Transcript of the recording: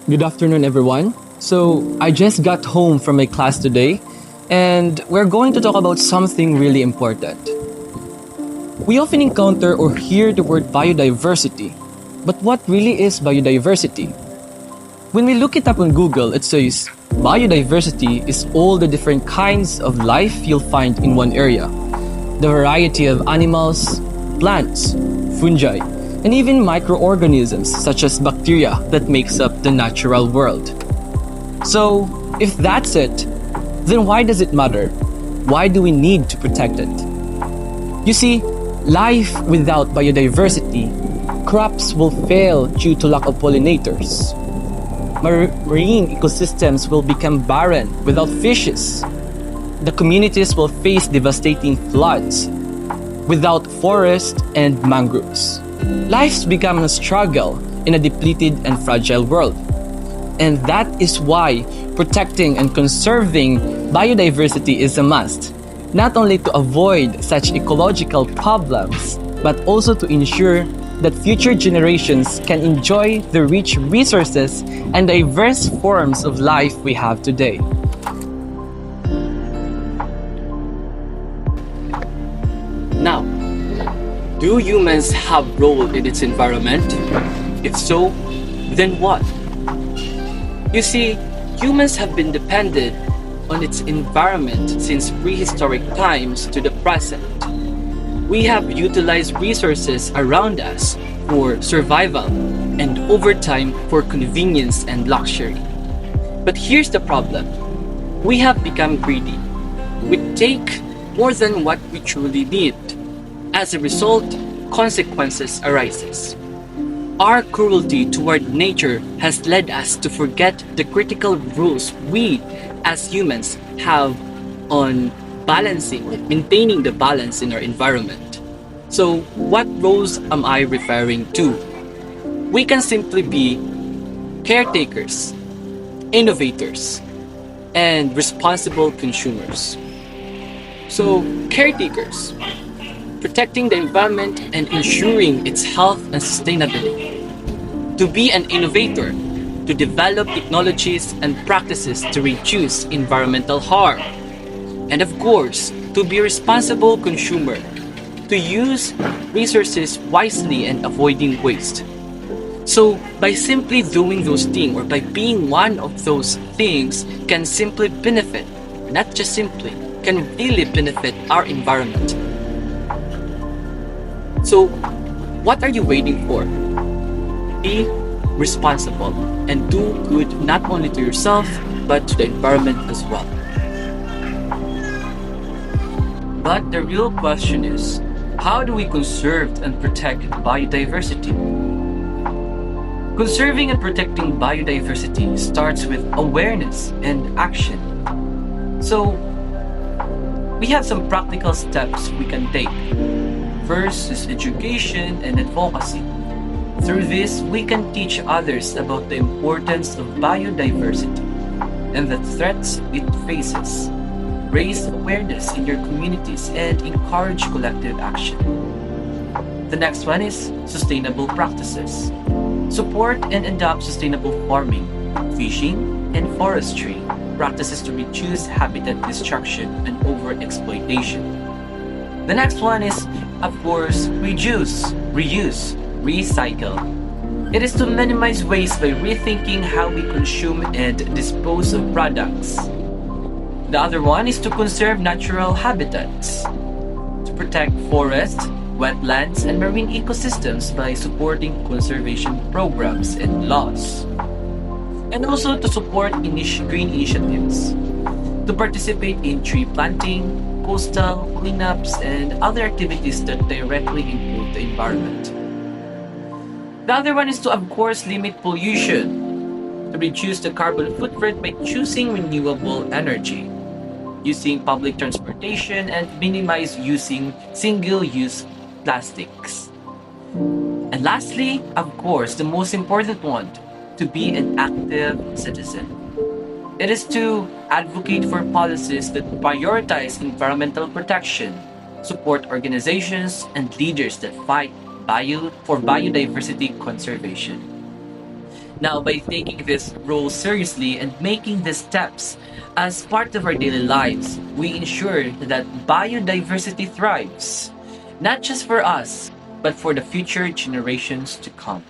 Good afternoon, everyone. I just got home from my class today, and we're going to talk about something really important. We often encounter or hear the word biodiversity, but what really is biodiversity? When we look it up on Google, it says biodiversity is all the different kinds of life you'll find in one area. The variety of animals, plants, fungi, and even microorganisms such as bacteria that makes up the natural world. So, if that's it, then why does it matter? Why do we need to protect it? You see, life without biodiversity, crops will fail due to lack of pollinators. Marine ecosystems will become barren without fishes. The communities will face devastating floods without forests and mangroves. Life's become a struggle in a depleted and fragile world. And that is why protecting and conserving biodiversity is a must, not only to avoid such ecological problems, but also to ensure that future generations can enjoy the rich resources and diverse forms of life we have today. Now, do humans have role in its environment? If so, then what? You see, humans have been dependent on its environment since prehistoric times to the present. We have utilized resources around us for survival and over time for convenience and luxury. But here's the problem. We have become greedy. We take more than what we truly need. As a result, consequences arises. Our cruelty toward nature has led us to forget the critical rules we as humans have on maintaining the balance in our environment. So, what roles am I referring to? We can simply be caretakers, innovators, and responsible consumers. So, caretakers, protecting the environment and ensuring its health and sustainability. To be an innovator, to develop technologies and practices to reduce environmental harm. And of course, to be a responsible consumer, to use resources wisely and avoiding waste. So, by simply doing those things or by being one of those things can simply benefit, not just simply, can really benefit our environment. So, what are you waiting for? Be responsible and do good not only to yourself but to the environment as well. But the real question is, how do we conserve and protect biodiversity? Conserving and protecting biodiversity starts with awareness and action. So, we have some practical steps we can take. First is education and advocacy. Through this, we can teach others about the importance of biodiversity and the threats it faces. Raise awareness in your communities and encourage collective action. The next one is sustainable practices. Support and adopt sustainable farming, fishing, and forestry practices to reduce habitat destruction and overexploitation. The next one is, of course, reduce, reuse, recycle. It is to minimize waste by rethinking how we consume and dispose of products. The other one is to conserve natural habitats, to protect forests, wetlands, and marine ecosystems by supporting conservation programs and laws. And also to support green initiatives, to participate in tree planting, coastal cleanups, and other activities that directly improve the environment. The other one is to, of course, limit pollution, to reduce the carbon footprint by choosing renewable energy, using public transportation, and minimize using single-use plastics. And lastly, of course, the most important one, to be an active citizen. It is to advocate for policies that prioritize environmental protection, support organizations and leaders that fight for biodiversity conservation. Now, by taking this role seriously and making these steps as part of our daily lives, we ensure that biodiversity thrives, not just for us, but for the future generations to come.